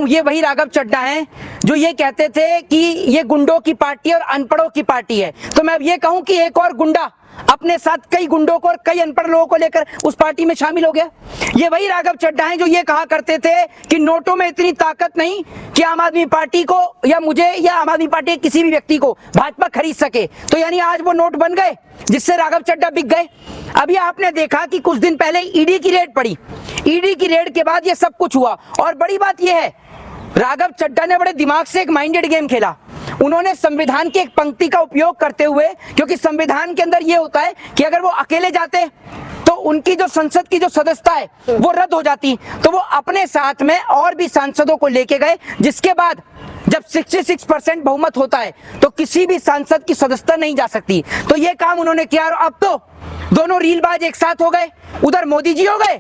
हूँ ये वही राघव चड्ढा हैं जो ये कहते थे कि ये गुंडों की पार्टी और अनपढ़ों की पार्टी है। तो मैं अब ये कहूँ कि एक और गुंडा अपने साथ कई गुंडों को और कई अनपढ़ लोगों को लेकर उस पार्टी में शामिल हो गया। ये वही राघव चड्ढा हैं जो ये कहा करते थे कि नोटों में इतनी ताकत नहीं कि आम आदमी पार्टी को या मुझे या आम आदमी पार्टी के किसी भी व्यक्ति को भाजपा खरीद सके। तो यानी आज वो नोट बन गए जिससे राघव चड्ढा बिक गए। अभी आपने देखा कि कुछ दिन पहले ईडी की रेड पड़ी। ईडी की रेड के बाद ये सब कुछ हुआ और बड़ी बात यह है राघव चड्ढा ने बड़े दिमाग से एक माइंडेड गेम खेला। उन्होंने संविधान की एक पंक्ति का उपयोग करते हुए, क्योंकि संविधान के अंदर यह होता है कि अगर वो अकेले जाते तो उनकी जो संसद की जो सदस्यता है वो रद्द हो जाती, तो वो अपने साथ में और भी सांसदों को लेके गए, जिसके बाद जब 66% बहुमत होता है तो किसी भी सांसद की सदस्यता नहीं जा सकती। तो ये काम उन्होंने किया और अब तो दोनों रीलबाज एक साथ हो गए। उधर मोदी जी हो गए,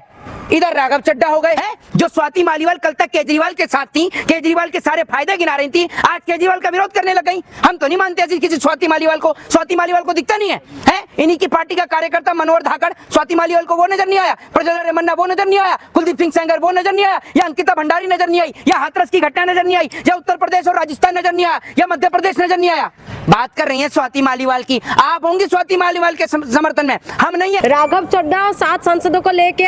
इधर राघव चड्ढा हो गए हैं। जो स्वाति मालीवाल कल तक केजरीवाल के साथ थी, केजरीवाल के सारे फायदे गिना रही थी, आज केजरीवाल का विरोध करने लग गई। हम तो नहीं मानते ऐसी किसी स्वाति मालीवाल को दिखता नहीं है, हैं? इन्हीं की पार्टी का कार्यकर्ता मनोहर धाकड़, स्वाति मालीवाल को वो नजर नहीं आया, प्रज्वल रेवन्ना वो नजर नहीं आया, कुलदीप सिंह सेंगर वो नजर नहीं आया, या अंकिता भंडारी नजर नहीं आई, या हाथरस की घटना नजर नहीं आई, या उत्तर प्रदेश और राजस्थान नजर नहीं आया, या मध्य प्रदेश नजर नहीं आया। बात कर रही है स्वाति मालीवाल की। आप होंगी स्वाति मालीवाल के समर्थन में, हम नहीं है। राघव चड्ढा 7 सांसदों को लेके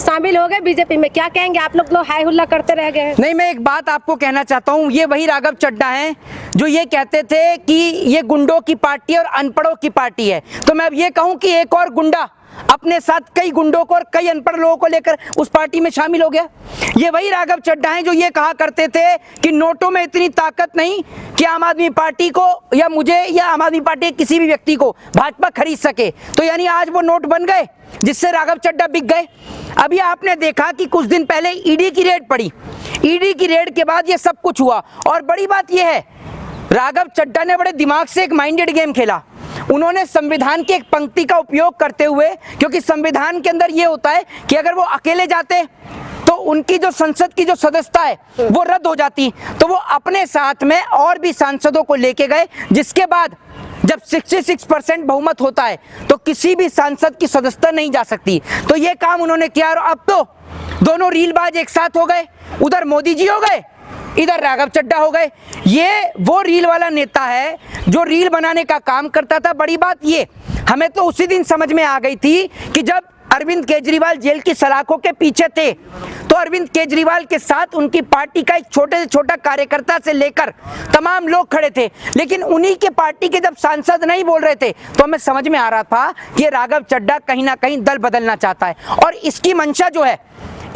शामिल हो गए बीजेपी में, क्या कहेंगे आप लोग हाई हुल्ला करते रह गए? नहीं, मैं एक बात आपको कहना चाहता हूँ, ये वही राघव चड्ढा हैं जो ये कहते थे कि ये गुंडों की पार्टी और अनपढ़ों की पार्टी है। तो मैं अब ये कहूँ कि एक और गुंडा अपने साथ कई गुंडों को और कई अनपढ़ लोगों को लेकर उस पार्टी में शामिल हो गया। ये वही राघव चड्ढा हैं जो ये कहा करते थे कि नोटों में इतनी ताकत नहीं कि आम आदमी पार्टी को या मुझे या आम आदमी पार्टी के किसी भी व्यक्ति को भाजपा खरीद सके। तो यानी आज वो नोट बन गए जिससे राघव चड्ढा बिक गए। अभी आपने देखा कि कुछ दिन पहले ईडी की रेड पड़ी। ईडी की रेड के बाद ये सब कुछ हुआ और बड़ी बात यह है राघव चड्ढा ने बड़े दिमाग से एक माइंडेड गेम खेला। उन्होंने संविधान की एक पंक्ति का उपयोग करते हुए, क्योंकि संविधान के अंदर यह होता है कि अगर वो अकेले जाते तो उनकी जो संसद की जो सदस्यता है वो रद्द हो जाती, तो वो अपने साथ में और भी सांसदों को लेके गए, जिसके बाद जब 66% बहुमत होता है तो किसी भी सांसद की सदस्यता नहीं जा सकती। तो ये काम उन्होंने किया और अब तो दोनों रीलबाज एक साथ हो गए। उधर मोदी जी हो गए, इधर राघव चड्ढा हो गए। ये वो रील वाला नेता है जो रील बनाने का काम करता था। बड़ी बात ये हमें तो उसी दिन समझ में आ गई थी कि जब अरविंद केजरीवाल जेल की सलाखों के पीछे थे तो अरविंद केजरीवाल के साथ उनकी पार्टी का एक छोटे से छोटा कार्यकर्ता से लेकर तमाम लोग खड़े थे, लेकिन उन्हीं के पार्टी के जब सांसद नहीं बोल रहे थे तो हमें समझ में आ रहा था कि राघव चड्ढा कहीं ना कहीं दल बदलना चाहता है और इसकी मंशा जो है,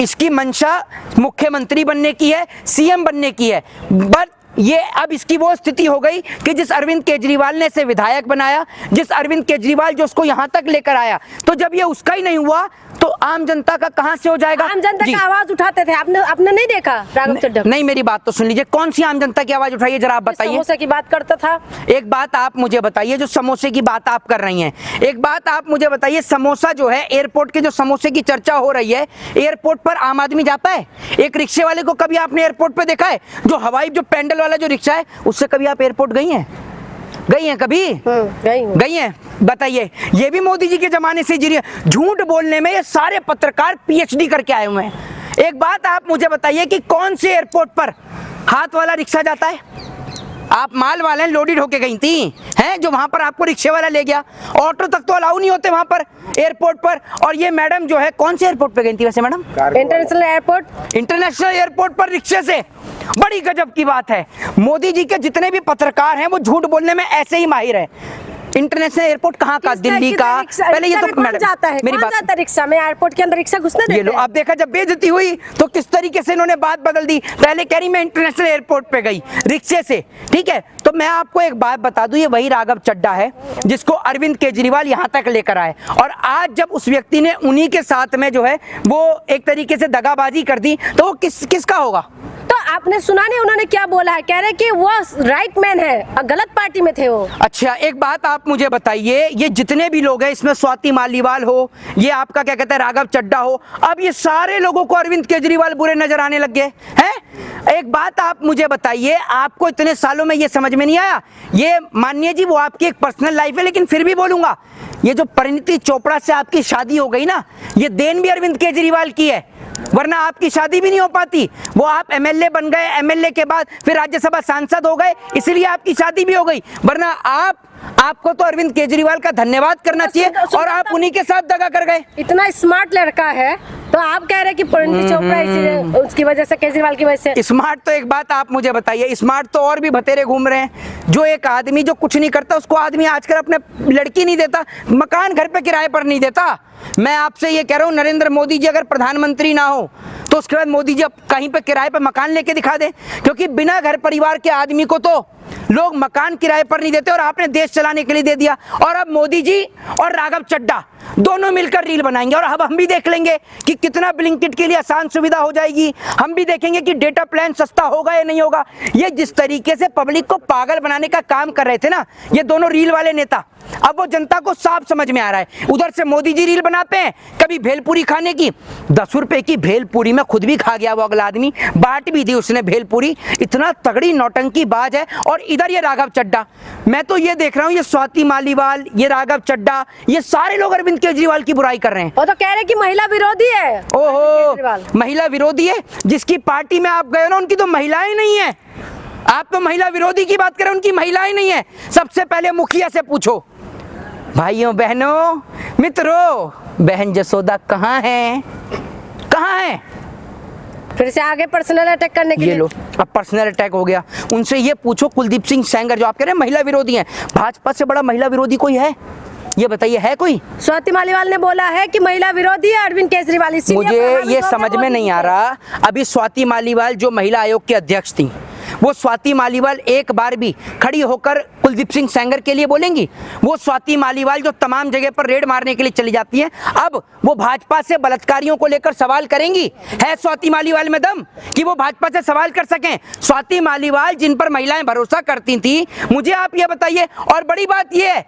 इसकी मंशा मुख्यमंत्री बनने की है, सीएम बनने की है। बट ये अब इसकी वो स्थिति हो गई कि जिस अरविंद केजरीवाल ने इसे विधायक बनाया, जिस अरविंद केजरीवाल जो उसको यहाँ तक लेकर आया, तो जब ये उसका ही नहीं हुआ तो आम जनता का कहां से हो जाएगा? आम जनता की आवाज उठाते थे, आपने नहीं देखा राघव चड्ढा? नहीं, मेरी बात तो सुन लीजिए, कौन सी आम जनता की आवाज उठाइए जरा आप बताइए। समोसे की बात करता था। एक बात आप मुझे बताइए, जो समोसे की बात आप कर रही हैं, एक बात आप मुझे बताइए, समोसा जो है एयरपोर्ट के जो समोसे की चर्चा हो रही है, एयरपोर्ट पर आम आदमी जाता है? एक रिक्शे वाले को कभी आपने एयरपोर्ट पे देखा है? जो हवाई जो पेंडल वाला जो रिक्शा है उससे कभी आप एयरपोर्ट गई हैं? गई हैं कभी? गई हैं? बताइए। ये भी मोदी जी के जमाने से जी रही है। झूठ बोलने में ये सारे पत्रकार पीएचडी करके आए हुए हैं। एक बात आप मुझे बताइए कि कौन से एयरपोर्ट पर हाथ वाला रिक्शा जाता है? आप माल वाले लोडेड होके गई थी हैं, जो वहां पर आपको रिक्शे वाला ले गया। ऑटो तक तो अलाउ नहीं होते वहां पर एयरपोर्ट पर। और ये मैडम जो है कौन से एयरपोर्ट पे गई थी वैसे madam? International airport. International airport पर रिक्शे से। बड़ी गजब की बात है। मोदी जी के जितने भी पत्रकार हैं वो झूठ बोलने में ऐसे ही माहिर है। इंटरनेशनल एयरपोर्ट कहाँ का? दिल्ली का? पहले ये तो मैडम जाता है, मेरी बात जाता है रिक्शा में, एयरपोर्ट के अंदर रिक्शा घुसने देते? ये लो, अब देखा जब बेइज्जती हुई तो किस तरीके से इन्होंने बात बदल दी। पहले कह रही मैं इंटरनेशनल एयरपोर्ट पे गई रिक्शे से, ठीक है। तो मैं आपको एक बात बता दूं, ये वही राघव चड्ढा है जिसको अरविंद केजरीवाल यहाँ तक लेकर आए, और आज जब उस व्यक्ति ने उन्हीं के साथ में जो है वो एक तरीके से दगाबाजी कर दी तो वो किसका होगा? तो आपने सुना नहीं उन्होंने क्या बोला है? कह रहे कि वो राइट मैन है, गलत पार्टी में थे वो। अच्छा, एक बात आप मुझे बताइए, ये जितने भी लोग हैं, इसमें स्वाति मालीवाल हो, ये आपका क्या कहते हैं राघव चड्ढा हो, अब ये सारे लोगों को अरविंद केजरीवाल बुरे नजर आने लग गए हैं। एक बात आप मुझे बताइए, आपको इतने सालों में ये समझ में नहीं आया? ये मानिए जी वो आपकी एक पर्सनल लाइफ है, लेकिन फिर भी बोलूंगा, ये जो परिणीति चोपड़ा से आपकी शादी हो गई ना, ये देन भी अरविंद केजरीवाल की है। वरना आपकी शादी भी नहीं हो पाती। वो आप एमएलए बन गए, एमएलए के बाद फिर राज्यसभा सांसद हो गए, इसलिए आपकी शादी भी हो गई। वरना आपको तो अरविंद केजरीवाल का धन्यवाद करना चाहिए और आप उन्हीं के साथ दगा कर गए। इतना स्मार्ट लड़का है तो आप कह रहे हैं कि परिणीति चोपड़ा इसीलिए उसकी वजह से, केजरीवाल की वजह से। स्मार्ट तो एक बात आप मुझे बताइए, स्मार्ट तो और भी बतेरे घूम रहे हैं। जो एक आदमी जो कुछ नहीं करता उसको आदमी आजकल अपने लड़की नहीं देता, मकान घर पे किराए पर नहीं देता। मैं आपसे ये कह रहा हूँ, नरेंद्र मोदी जी अगर प्रधानमंत्री ना हो तो उसके बाद मोदी जी अब कहीं पे किराए पर मकान लेके दिखा दे, क्योंकि बिना घर परिवार के आदमी को तो लोग मकान किराए पर नहीं देते और आपने देश चलाने के लिए दे दिया। और अब मोदी जी और राघव चड्ढा दोनों मिलकर रील बनाएंगे और अब हम भी देख लेंगे कि कितना ब्लिंकिट के लिए आसान सुविधा हो जाएगी। हम भी देखेंगे कि डेटा प्लान सस्ता होगा या नहीं होगा। ये जिस तरीके से पब्लिक को पागल बनाने का काम कर रहे थे ना ये दोनों रील वाले नेता, अब वो जनता को साफ समझ में आ रहा है। उधर से मोदी जी रील बनाते हैं कभी भेलपूरी खाने की, 10 रुपए की भेलपूरी में खुद भी खा गया वो अगला आदमी, बांट भी दी उसने भेलपूरी। इतना तगड़ी नौटंकी बाज है। और इधर ये राघव चड्ढा, मैं तो ये देख रहा हूँ ये स्वाति मालीवाल, ये राघव चड्ढा, ये सारे लोग अरविंद केजरीवाल की बुराई कर रहे हैं। वो तो कह रहे हैं कि महिला विरोधी है। ओहो, महिला विरोधी है? जिसकी पार्टी में आप गए ना उनकी तो महिलाएं नहीं है। आप तो महिला विरोधी की बात करें, उनकी महिलाएं नहीं है। सबसे पहले मुखिया से पूछो। भाइयों बहनों मित्रों, बहन जसोदा कहाँ है, कहाँ है? फिर से आगे पर्सनल अटैक करने के लिए। ये लो, अब पर्सनल अटैक हो गया। उनसे ये पूछो, कुलदीप सिंह सेंगर जो आप कह रहे हैं महिला विरोधी हैं, भाजपा से बड़ा महिला विरोधी कोई है? ये बताइए, है कोई? स्वाति मालीवाल ने बोला है कि महिला विरोधी है अरविंद केजरीवाल। मुझे ये समझ में नहीं आ रहा। अभी स्वाति मालीवाल जो महिला आयोग की अध्यक्ष थी, वो स्वाति मालीवाल एक बार भी खड़ी होकर कुलदीप सिंह सेंगर के लिए बोलेंगी? वो स्वाति मालीवाल जो तमाम जगह पर रेड मारने के लिए चली जाती हैं, अब वो भाजपा से बलात्कारियों को लेकर सवाल करेंगी? है स्वाति मालीवाल में दम कि वो भाजपा से सवाल कर सकें? स्वाति मालीवाल जिन पर महिलाएं भरोसा करती थी, मुझे आप ये बताइए। और बड़ी बात ये है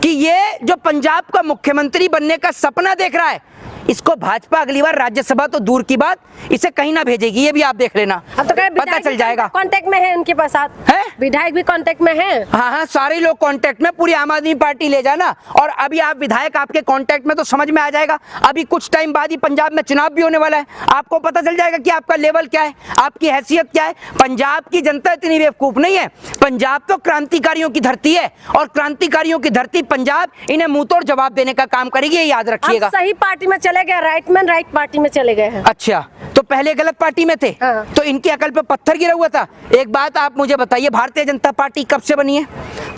कि ये जो पंजाब का मुख्यमंत्री बनने का सपना देख रहा है, इसको भाजपा अगली बार राज्यसभा तो दूर की बात, इसे कहीं ना भेजेगी। ये भी आप देख लेना, अब तो पता चल जाएगा। कांटेक्ट में है उनके पास, है विधायक भी कांटेक्ट में है। हाँ हाँ, सारे लोग कांटेक्ट में, पूरी आम आदमी पार्टी ले जाना। और अभी आप विधायक आपके कांटेक्ट में तो समझ में आ जाएगा। अभी कुछ टाइम बाद ही पंजाब में चुनाव भी होने वाला है, आपको पता चल जाएगा कि आपका लेवल क्या है, आपकी हैसियत क्या है। पंजाब की जनता इतनी बेवकूफ नहीं है। पंजाब तो क्रांतिकारियों की धरती है और क्रांतिकारियों की धरती पंजाब इन्हें मुंह तोड़ जवाब देने का काम करेगी, ये याद रखिएगा। सही पार्टी में चले गए, राइट मैन राइट पार्टी में चले गए हैं। अच्छा, तो पहले गलत पार्टी में थे। हाँ। तो इनकी अकल पे पत्थर गिरा हुआ था। एक बात आप मुझे बताइए, भारतीय जनता पार्टी कब से बनी है?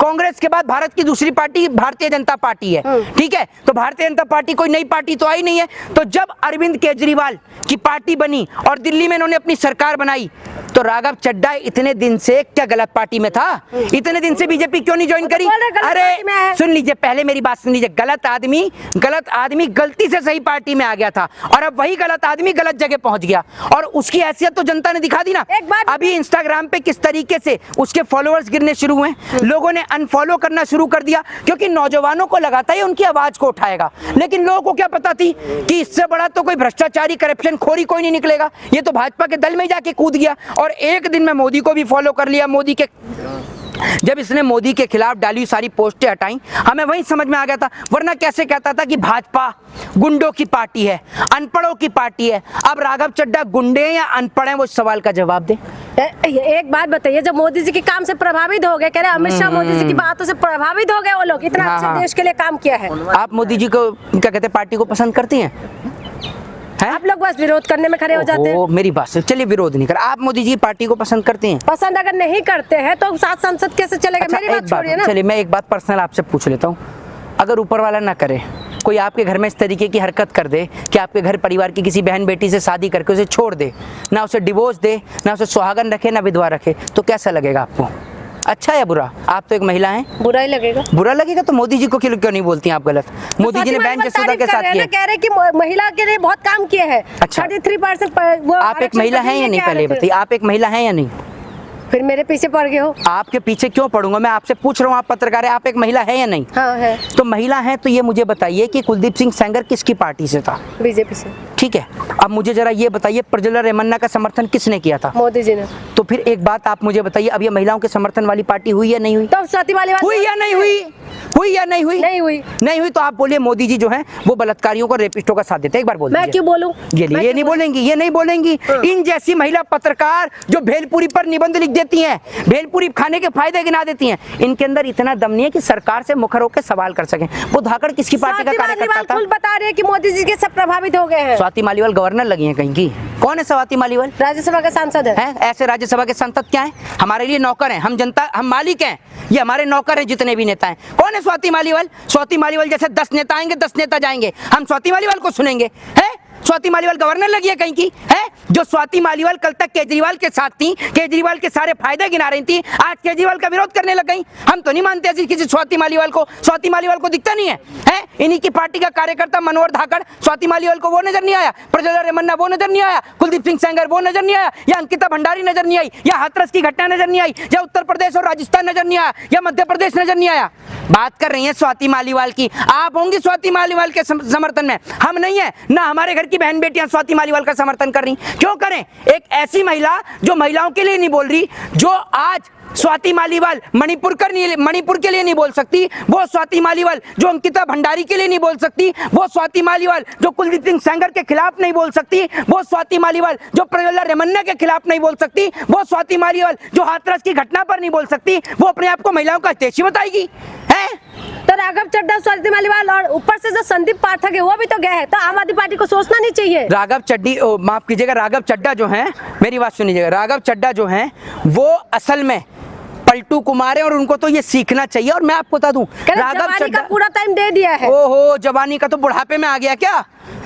कांग्रेस के बाद भारत की दूसरी पार्टी भारतीय जनता पार्टी है, ठीक है? तो भारतीय जनता पार्टी कोई नई पार्टी तो आई नहीं है। तो जब अरविंद केजरीवाल की पार्टी बनी और दिल्ली में इन्होंने अपनी सरकार बनाई, तो राघव चड्ढा इतने दिन से क्या गलत पार्टी में था? इतने दिन से बीजेपी क्यों नहीं ज्वाइन करी? अरे सुन लीजिए, पहले मेरी बात सुन लीजिए। गलत आदमी गलती से सही पार्टी में आ गया था और अब वही गलत आदमी गलत जगह पहुंच गया और उसकी हैसियत तो जनता ने दिखा दी ना। अभी इंस्टाग्राम पे किस तरीके से उसके फॉलोअर्स गिरने शुरू हुए, लोगों ने अनफॉलो करना शुरू कर दिया, क्योंकि नौजवानों को लगाता है उनकी आवाज को उठाएगा। लेकिन लोगों को क्या पता थी कि इससे बड़ा तो कोई भ्रष्टाचारी करप्शन खोरी कोई नहीं निकलेगा। ये तो भाजपा के दल में जाके कूद गया और एक दिन में मोदी को भी फॉलो कर लिया। मोदी के जब इसने मोदी के खिलाफ डाली सारी पोस्टें हटाई, हमें वही समझ में आ गया था। वरना कैसे कहता था कि भाजपा गुंडों की पार्टी है, अनपढ़ों की पार्टी है। अब राघव चड्ढा गुंडे या अनपढ़ हैं, वो सवाल का जवाब दे। एक बात बताइए, जब मोदी जी के काम से प्रभावित हो गए, कह रहे अमित शाह मोदी जी की बातों से प्रभावित हो गए, वो लोग इतना अच्छे देश के लिए काम किया है। आप मोदी जी को क्या कहते हैं, पार्टी को पसंद करती हैं? आप लोग बस विरोध करने में खड़े हो जाते हैं। मेरी बात से चलिए, विरोध नहीं कर। आप मोदी जी की पार्टी को पसंद करते हैं? पसंद अगर नहीं करते हैं तो 7 संसद कैसे चलेगा? अच्छा, मेरी बात छोड़िए ना। चलिए मैं एक बात पर्सनल आपसे पूछ लेता हूँ। अगर ऊपर वाला ना करे, कोई आपके घर में इस तरीके की हरकत कर दे कि आपके घर परिवार की किसी बहन बेटी से शादी करके उसे छोड़ दे, ना उसे डिवोर्स दे, ना उसे सुहागन रखे, ना विधवा रखे, तो कैसा लगेगा आपको? अच्छा या बुरा? आप तो एक महिला हैं। बुरा ही लगेगा। बुरा लगेगा तो मोदी जी को क्यों नहीं बोलती आप गलत? मोदी जी ने बहन जसोदा के साथ किया, कह रहे कि महिला के लिए बहुत काम किए हैं। अच्छा, 33% वो आप एक महिला हैं या नहीं? पहले बताइए, आप एक महिला हैं या नहीं? फिर मेरे पीछे पड़ गए हो। आपके पीछे क्यों पड़ूंगा? मैं आपसे पूछ रहा हूँ, आप पत्रकार हैं, आप एक महिला है या नहीं? हाँ है। तो महिला है तो ये मुझे बताइए कि कुलदीप सिंह सेंगर किसकी पार्टी से था? बीजेपी से। ठीक है, अब मुझे जरा ये बताइए, प्रज्वला रेमन्ना का समर्थन किसने किया था? मोदी जी ने। तो फिर एक बात आप मुझे बताइए, अब ये महिलाओं के समर्थन वाली पार्टी हुई या नहीं हुई? तो स्वाति मालीवाल हुई या नहीं हुई? हुई या नहीं हुई? नहीं हुई। नहीं हुई तो आप बोलिए मोदी जी जो हैं वो बलात्कारियों को, रेपिस्टों का साथ देते हैं। एक बार बोल मैं दीजिए। क्यों बोलूं? ये नहीं बोलेंगी, ये नहीं बोलेंगी। इन जैसी महिला पत्रकार जो भेलपुरी पर निबंध लिख देती हैं, भेलपुरी खाने के फायदे गिना देती हैं, इनके अंदर इतना दम नहीं है कि सरकार से मुखर होकर सवाल कर सकें। वो धाकड़ किसकी पार्टी का कार्यकर्ता था? खुद बता रहे हैं कि मोदी जी के सब प्रभावित हो गए हैं। स्वाति मालीवाल गवर्नर लगी है कहीं की? कौन है स्वाति मालीवाल? राज्यसभा के सांसद है। ऐसे राज्यसभा के सांसद क्या है? हमारे लिए नौकर हैं, हम जनता, हम मालिक हैं, ये हमारे नौकर हैं जितने भी नेता हैं। कौन है स्वाति मालीवाल? स्वाति मालीवाल जैसे 10 नेता आएंगे, 10 नेता जाएंगे, हम स्वाति मालीवाल को सुनेंगे? है स्वाति मालीवाल गवर्नर लगी है कहीं की? है जो स्वाति मालीवाल कल तक केजरीवाल के साथ थी, केजरीवाल के सारे फायदे गिना रही थी, आज केजरीवाल का विरोध करने लग गई। हम तो नहीं मानते ऐसी किसी स्वाति मालीवाल को। स्वाति मालीवाल को दिखता नहीं है? है इन्हीं की पार्टी का कार्यकर्ता मनोहर धाकड़, स्वाति मालीवाल को वो नजर नहीं आया? प्रज्वला रेमन्ना वो नजर नहीं आया? कुलदीप सिंह सेंगर वो नजर नहीं आया? या अंकिता भंडारी नजर नहीं आई? या हाथरस की घटना नजर नहीं आई? या उत्तर प्रदेश और राजस्थान नजर नहीं आया? या मध्य प्रदेश नजर नहीं आया? बात कर रही है स्वाति मालीवाल की। आप होंगी स्वाति मालीवाल के समर्थन में, हम नहीं है। ना हमारे घर की बहन बेटियां स्वाति मालीवाल का समर्थन कर रही। क्यों करें? एक ऐसी महिला जो महिलाओं के लिए नहीं बोल रही, जो आज स्वाति मालीवाल मणिपुर के लिए नहीं बोल सकती, वो स्वाति मालीवाल जो अंकिता भंडारी के लिए नहीं बोल सकती, वो स्वाति मालीवाल जो कुलदीप सिंह सेंगर के खिलाफ नहीं बोल सकती, वो स्वाति मालीवाल जो प्रज्वला रेमन्ना के खिलाफ नहीं बोल सकती, वो स्वाति मालीवाल जो हाथरस की घटना पर नहीं बोल सकती, वो अपने आप को महिलाओं का हितैषी बताएगी? है तो राघव चड्ढा, स्वाति मालीवाल और ऊपर से जो संदीप पाठक है वो भी तो गए हैं, तो आम आदमी पार्टी को सोचना नहीं चाहिए? राघव चड्ढी, माफ कीजिएगा, राघव चड्ढा जो है, मेरी बात सुनिएगा, राघव चड्ढा जो है वो असल में पलटू कुमार है और उनको तो ये सीखना चाहिए। और मैं आपको बता दूं, राघव चड्ढा पूरा टाइम दे दिया है। ओहो, जवानी का तो बुढ़ापे में आ गया क्या?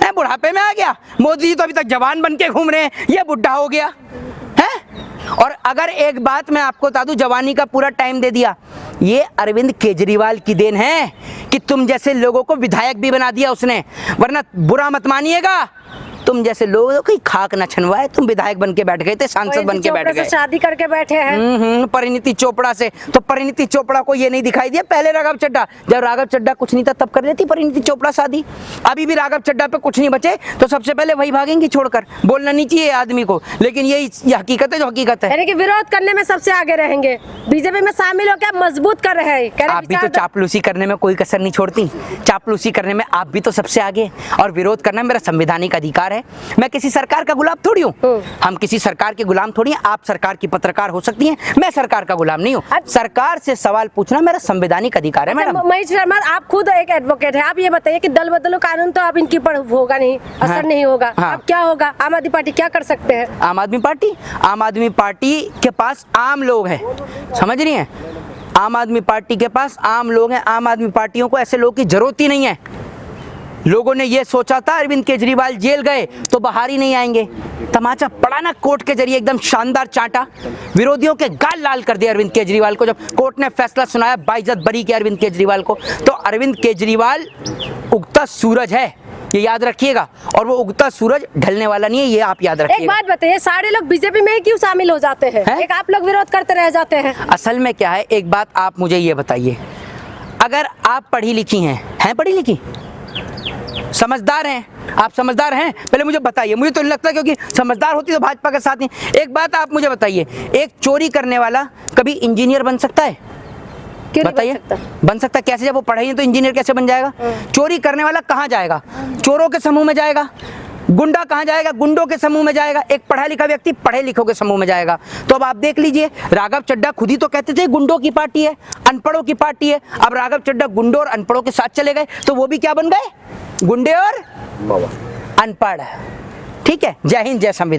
है बुढ़ापे में आ गया? मोदी जी तो अभी तक जवान बन के घूम रहे हैं, ये बुढ़ा हो गया है। और अगर एक बात मैं आपको बता दूं, जवानी का पूरा टाइम दे दिया, ये अरविंद केजरीवाल की देन है कि तुम जैसे लोगों को विधायक भी बना दिया उसने। वरना बुरा मत मानिएगा, तुम जैसे लोगों की खाक न छनवाए, तुम विधायक बन के बैठ गए थे, सांसद बन के बैठ गए, शादी करके बैठे हैं परिणीति चोपड़ा से। तो परिणीति चोपड़ा को ये नहीं दिखाई दिया पहले राघव चड्ढा, जब राघव चड्ढा कुछ नहीं था तब कर लेती परिणीति चोपड़ा शादी। अभी भी राघव चड्ढा पे कुछ नहीं बचे तो सबसे पहले वही भागेंगी छोड़कर। बोलना नहीं चाहिए आदमी को, लेकिन ये हकीकत है जो हकीकत है। यानी कि विरोध करने में सबसे आगे रहेंगे, बीजेपी में शामिल होकर मजबूत कर रहे हैं। आप भी तो चापलूसी करने में कोई कसर नहीं छोड़ती, चापलूसी करने में आप भी तो सबसे आगे। और विरोध करना मेरा संवैधानिक अधिकार है, मैं किसी सरकार का गुलाम थोड़ी हूँ, हम किसी सरकार के गुलाम थोड़ी हैं। आप सरकार की पत्रकार हो सकती हैं, मैं सरकार का गुलाम नहीं हूँ। सरकार से सवाल पूछना मेरा संवैधानिक अधिकार है। मैडम महेश शर्मा, आप खुद एक एडवोकेट है, आप ये बताइए कि दल बदलो कानून तो अब इनकी पर होगा नहीं, असर नहीं होगा, अब क्या होगा? आम आदमी पार्टी क्या कर सकते हैं? आम आदमी पार्टी के पास आम लोग हैं, समझ रही हैं? आम आदमी पार्टी के पास आम लोग हैं। आम आदमी पार्टियों को ऐसे लोग की जरूरत ही नहीं है। लोगों ने ये सोचा था अरविंद केजरीवाल जेल गए तो बाहर ही नहीं आएंगे, तमाचा पड़ा ना कोर्ट के जरिए, एकदम शानदार चांटा, विरोधियों के गाल लाल कर दिया अरविंद केजरीवाल को। जब कोर्ट ने फैसला सुनाया, बाइज्जत बरी किया अरविंद केजरीवाल को। तो अरविंद केजरीवाल उगता सूरज है, ये याद रखिएगा, और वो उगता सूरज ढलने वाला नहीं है, ये आप याद रखिएगा। एक बात बताइए, सारे लोग बीजेपी में क्यों शामिल हो जाते हैं? एक आप लोग विरोध करते रह जाते हैं। असल में क्या है, एक बात आप मुझे ये बताइए, अगर आप पढ़ी लिखी हैं पढ़ी लिखी, समझदार हैं, आप समझदार हैं, पहले मुझे बताइए। मुझे तो नहीं लगता, क्योंकि समझदार होती तो भाजपा के साथ नहीं। एक बात आप मुझे बताइए, एक चोरी करने वाला कभी इंजीनियर बन सकता है? बताइए, बन सकता है कैसे? जब वो पढ़ा ही नहीं तो इंजीनियर कैसे बन जाएगा? चोरी करने वाला कहाँ जाएगा? चोरों के समूह में जाएगा। गुंडा कहाँ जाएगा? गुंडों के समूह में जाएगा। एक पढ़ा लिखा व्यक्ति पढ़े लिखों के समूह में जाएगा। तो अब आप देख लीजिए, राघव चड्ढा खुद ही तो कहते थे गुंडों की पार्टी है, अनपढ़ों की पार्टी है। अब राघव चड्ढा गुंडों और अनपढ़ों के साथ चले गए, तो वो भी क्या बन गए? गुंडे और अनपढ़। ठीक है, जय हिंद, जय संविधान।